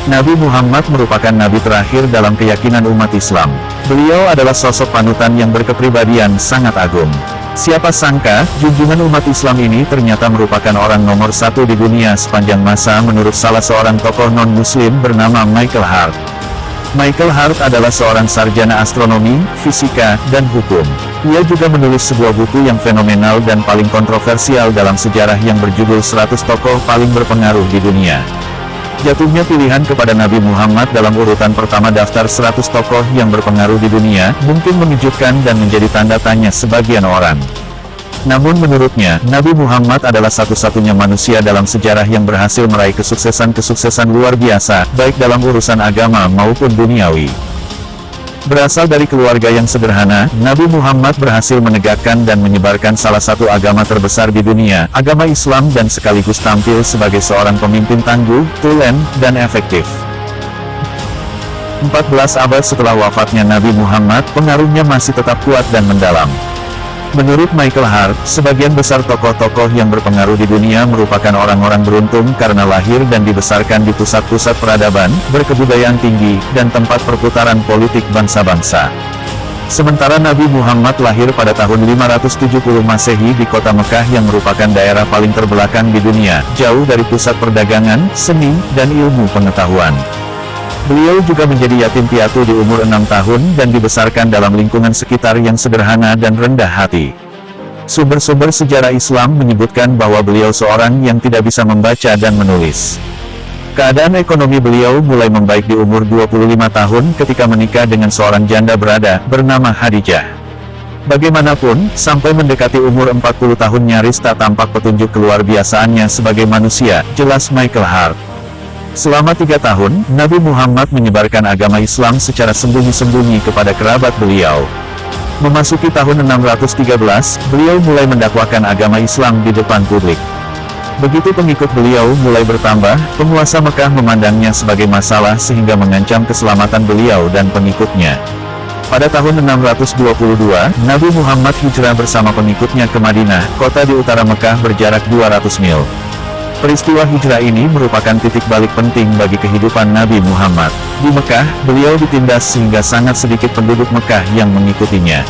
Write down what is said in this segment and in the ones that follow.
Nabi Muhammad merupakan nabi terakhir dalam keyakinan umat Islam. Beliau adalah sosok panutan yang berkepribadian sangat agung. Siapa sangka, junjungan umat Islam ini ternyata merupakan orang nomor satu di dunia sepanjang masa menurut salah seorang tokoh non-muslim bernama Michael Hart. Michael Hart adalah seorang sarjana astronomi, fisika, dan hukum. Ia juga menulis sebuah buku yang fenomenal dan paling kontroversial dalam sejarah yang berjudul 100 tokoh paling berpengaruh di dunia. Jatuhnya pilihan kepada Nabi Muhammad dalam urutan pertama daftar 100 tokoh yang berpengaruh di dunia, mungkin mengejutkan dan menjadi tanda tanya sebagian orang. Namun menurutnya, Nabi Muhammad adalah satu-satunya manusia dalam sejarah yang berhasil meraih kesuksesan-kesuksesan luar biasa, baik dalam urusan agama maupun duniawi. Berasal dari keluarga yang sederhana, Nabi Muhammad berhasil menegakkan dan menyebarkan salah satu agama terbesar di dunia, agama Islam, dan sekaligus tampil sebagai seorang pemimpin tangguh, tulen, dan efektif. 14 abad setelah wafatnya Nabi Muhammad, pengaruhnya masih tetap kuat dan mendalam. Menurut Michael Hart, sebagian besar tokoh-tokoh yang berpengaruh di dunia merupakan orang-orang beruntung karena lahir dan dibesarkan di pusat-pusat peradaban, berkebudayaan tinggi, dan tempat perputaran politik bangsa-bangsa. Sementara Nabi Muhammad lahir pada tahun 570 Masehi di kota Mekah yang merupakan daerah paling terbelakang di dunia, jauh dari pusat perdagangan, seni, dan ilmu pengetahuan. Beliau juga menjadi yatim piatu di umur 6 tahun dan dibesarkan dalam lingkungan sekitar yang sederhana dan rendah hati. Sumber-sumber sejarah Islam menyebutkan bahwa beliau seorang yang tidak bisa membaca dan menulis. Keadaan ekonomi beliau mulai membaik di umur 25 tahun ketika menikah dengan seorang janda berada, bernama Khadijah. Bagaimanapun, sampai mendekati umur 40 tahun nyaris tak tampak petunjuk keluar biasaannya sebagai manusia, jelas Michael Hart. Selama 3 tahun, Nabi Muhammad menyebarkan agama Islam secara sembunyi-sembunyi kepada kerabat beliau. Memasuki tahun 613, beliau mulai mendakwakan agama Islam di depan publik. Begitu pengikut beliau mulai bertambah, penguasa Mekah memandangnya sebagai masalah sehingga mengancam keselamatan beliau dan pengikutnya. Pada tahun 622, Nabi Muhammad hijrah bersama pengikutnya ke Madinah, kota di utara Mekah berjarak 200 mil. Peristiwa hijrah ini merupakan titik balik penting bagi kehidupan Nabi Muhammad. Di Mekah, beliau ditindas sehingga sangat sedikit penduduk Mekah yang mengikutinya.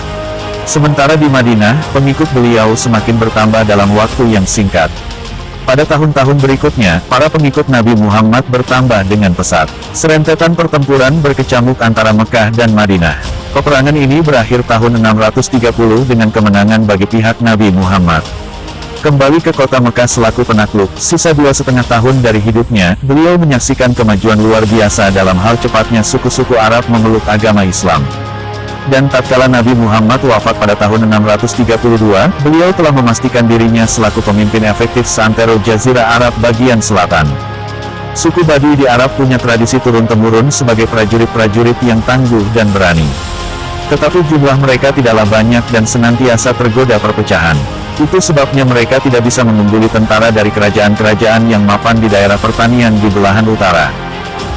Sementara di Madinah, pengikut beliau semakin bertambah dalam waktu yang singkat. Pada tahun-tahun berikutnya, para pengikut Nabi Muhammad bertambah dengan pesat. Serentetan pertempuran berkecamuk antara Mekah dan Madinah. Peperangan ini berakhir tahun 630 dengan kemenangan bagi pihak Nabi Muhammad. Kembali ke kota Mekah selaku penakluk, sisa 2,5 tahun dari hidupnya, beliau menyaksikan kemajuan luar biasa dalam hal cepatnya suku-suku Arab memeluk agama Islam. Dan tatkala Nabi Muhammad wafat pada tahun 632, beliau telah memastikan dirinya selaku pemimpin efektif seantero Jazirah Arab bagian selatan. Suku Badui di Arab punya tradisi turun-temurun sebagai prajurit-prajurit yang tangguh dan berani. Tetapi jumlah mereka tidaklah banyak dan senantiasa tergoda perpecahan. Itu sebabnya mereka tidak bisa mengungguli tentara dari kerajaan-kerajaan yang mapan di daerah pertanian di belahan utara.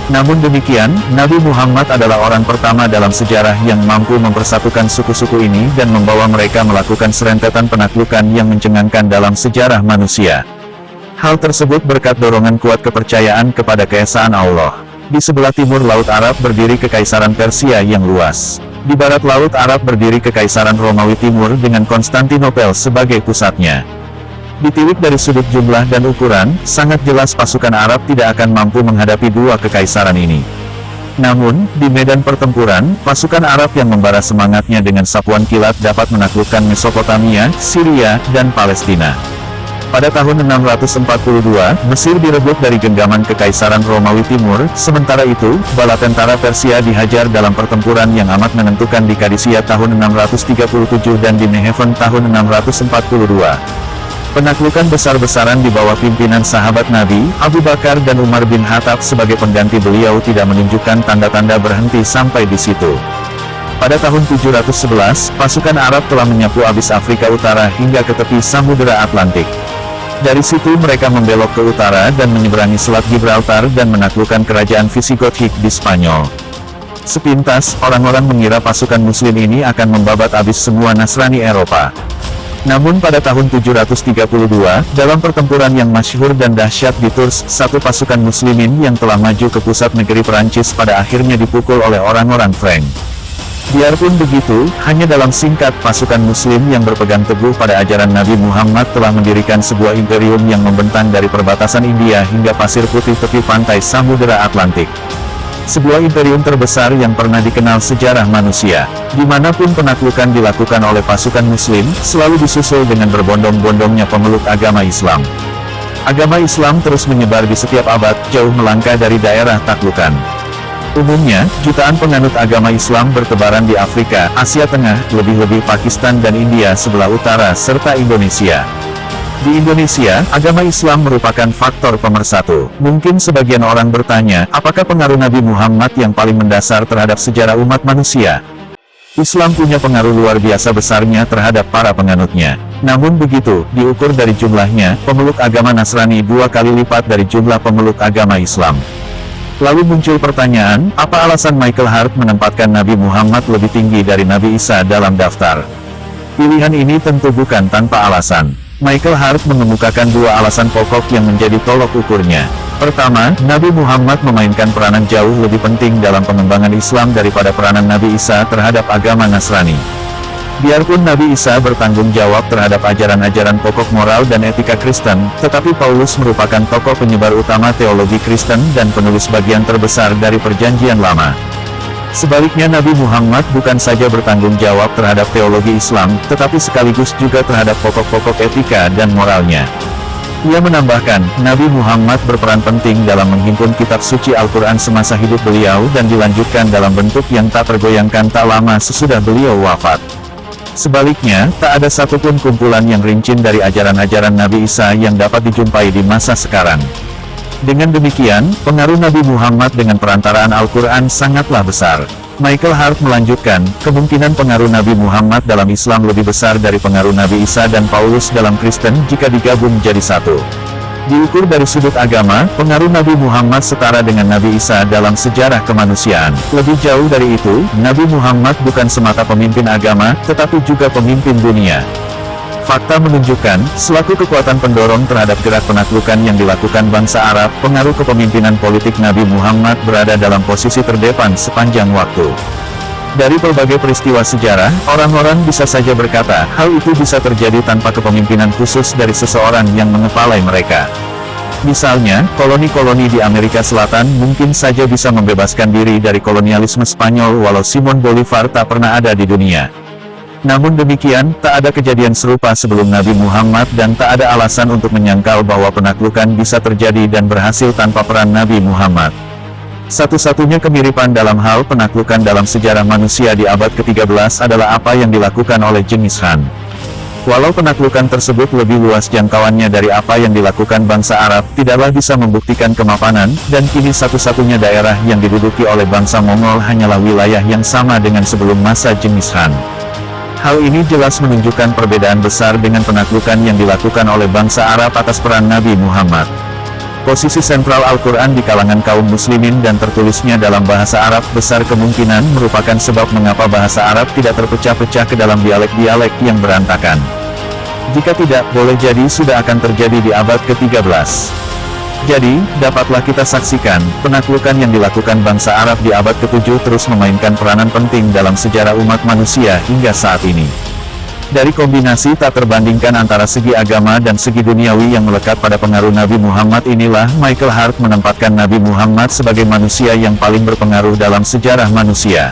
Namun demikian, Nabi Muhammad adalah orang pertama dalam sejarah yang mampu mempersatukan suku-suku ini dan membawa mereka melakukan serentetan penaklukan yang mencengangkan dalam sejarah manusia. Hal tersebut berkat dorongan kuat kepercayaan kepada keesaan Allah. Di sebelah timur Laut Arab berdiri Kekaisaran Persia yang luas. Di barat Laut Arab berdiri Kekaisaran Romawi Timur dengan Konstantinopel sebagai pusatnya. Ditilik dari sudut jumlah dan ukuran, sangat jelas pasukan Arab tidak akan mampu menghadapi dua kekaisaran ini. Namun, di medan pertempuran, pasukan Arab yang membara semangatnya dengan sapuan kilat dapat menaklukkan Mesopotamia, Syria, dan Palestina. Pada tahun 642, Mesir direbut dari genggaman Kekaisaran Romawi Timur, sementara itu, bala tentara Persia dihajar dalam pertempuran yang amat menentukan di Qadisiyah tahun 637 dan di Neheven tahun 642. Penaklukan besar-besaran di bawah pimpinan sahabat Nabi, Abu Bakar dan Umar bin Khattab sebagai pengganti beliau tidak menunjukkan tanda-tanda berhenti sampai di situ. Pada tahun 711, pasukan Arab telah menyapu abis Afrika Utara hingga ke tepi Samudera Atlantik. Dari situ mereka membelok ke utara dan menyeberangi Selat Gibraltar dan menaklukkan kerajaan Visigoth di Spanyol. Sepintas, orang-orang mengira pasukan Muslim ini akan membabat abis semua Nasrani Eropa. Namun pada tahun 732, dalam pertempuran yang masyhur dan dahsyat di Tours, satu pasukan muslimin yang telah maju ke pusat negeri Perancis pada akhirnya dipukul oleh orang-orang Frank. Biarpun begitu, hanya dalam singkat pasukan muslim yang berpegang teguh pada ajaran Nabi Muhammad telah mendirikan sebuah imperium yang membentang dari perbatasan India hingga pasir putih tepi pantai Samudera Atlantik. Sebuah imperium terbesar yang pernah dikenal sejarah manusia. Dimanapun penaklukan dilakukan oleh pasukan muslim, selalu disusul dengan berbondong-bondongnya pemeluk agama Islam. Agama Islam terus menyebar di setiap abad, jauh melangkah dari daerah taklukan. Umumnya, jutaan penganut agama Islam bertebaran di Afrika, Asia Tengah, lebih-lebih Pakistan dan India sebelah utara serta Indonesia. Di Indonesia, agama Islam merupakan faktor pemersatu. Mungkin sebagian orang bertanya, apakah pengaruh Nabi Muhammad yang paling mendasar terhadap sejarah umat manusia? Islam punya pengaruh luar biasa besarnya terhadap para penganutnya. Namun begitu, diukur dari jumlahnya, pemeluk agama Nasrani 2 kali lipat dari jumlah pemeluk agama Islam. Lalu muncul pertanyaan, apa alasan Michael Hart menempatkan Nabi Muhammad lebih tinggi dari Nabi Isa dalam daftar? Pilihan ini tentu bukan tanpa alasan. Michael Hart mengemukakan 2 alasan pokok yang menjadi tolok ukurnya. Pertama, Nabi Muhammad memainkan peranan jauh lebih penting dalam pengembangan Islam daripada peranan Nabi Isa terhadap agama Nasrani. Biarpun Nabi Isa bertanggung jawab terhadap ajaran-ajaran pokok moral dan etika Kristen, tetapi Paulus merupakan tokoh penyebar utama teologi Kristen dan penulis bagian terbesar dari Perjanjian Lama. Sebaliknya Nabi Muhammad bukan saja bertanggung jawab terhadap teologi Islam, tetapi sekaligus juga terhadap pokok-pokok etika dan moralnya. Ia menambahkan, Nabi Muhammad berperan penting dalam menghimpun kitab suci Al-Quran semasa hidup beliau dan dilanjutkan dalam bentuk yang tak tergoyahkan tak lama sesudah beliau wafat. Sebaliknya, tak ada satupun kumpulan yang rincin dari ajaran-ajaran Nabi Isa yang dapat dijumpai di masa sekarang. Dengan demikian, pengaruh Nabi Muhammad dengan perantaraan Al-Quran sangatlah besar. Michael Hart melanjutkan, kemungkinan pengaruh Nabi Muhammad dalam Islam lebih besar dari pengaruh Nabi Isa dan Paulus dalam Kristen jika digabung jadi satu. Diukur dari sudut agama, pengaruh Nabi Muhammad setara dengan Nabi Isa dalam sejarah kemanusiaan. Lebih jauh dari itu, Nabi Muhammad bukan semata pemimpin agama, tetapi juga pemimpin dunia. Fakta menunjukkan, selaku kekuatan pendorong terhadap gerak penaklukan yang dilakukan bangsa Arab, pengaruh kepemimpinan politik Nabi Muhammad berada dalam posisi terdepan sepanjang waktu. Dari berbagai peristiwa sejarah, orang-orang bisa saja berkata, hal itu bisa terjadi tanpa kepemimpinan khusus dari seseorang yang mengepalai mereka. Misalnya, koloni-koloni di Amerika Selatan mungkin saja bisa membebaskan diri dari kolonialisme Spanyol walau Simon Bolivar tak pernah ada di dunia. Namun demikian, tak ada kejadian serupa sebelum Nabi Muhammad dan tak ada alasan untuk menyangkal bahwa penaklukan bisa terjadi dan berhasil tanpa peran Nabi Muhammad. Satu-satunya kemiripan dalam hal penaklukan dalam sejarah manusia di abad ke-13 adalah apa yang dilakukan oleh Genghis Khan. Walau penaklukan tersebut lebih luas jangkauannya dari apa yang dilakukan bangsa Arab, tidaklah bisa membuktikan kemapanan, dan kini satu-satunya daerah yang diduduki oleh bangsa Mongol hanyalah wilayah yang sama dengan sebelum masa Genghis Khan. Hal ini jelas menunjukkan perbedaan besar dengan penaklukan yang dilakukan oleh bangsa Arab atas peran Nabi Muhammad. Posisi sentral Al-Quran di kalangan kaum muslimin dan tertulisnya dalam bahasa Arab besar kemungkinan merupakan sebab mengapa bahasa Arab tidak terpecah-pecah ke dalam dialek-dialek yang berantakan. Jika tidak, boleh jadi sudah akan terjadi di abad ke-13. Jadi, dapatlah kita saksikan, penaklukan yang dilakukan bangsa Arab di abad ke-7 terus memainkan peranan penting dalam sejarah umat manusia hingga saat ini. Dari kombinasi tak terbandingkan antara segi agama dan segi duniawi yang melekat pada pengaruh Nabi Muhammad inilah Michael Hart menempatkan Nabi Muhammad sebagai manusia yang paling berpengaruh dalam sejarah manusia.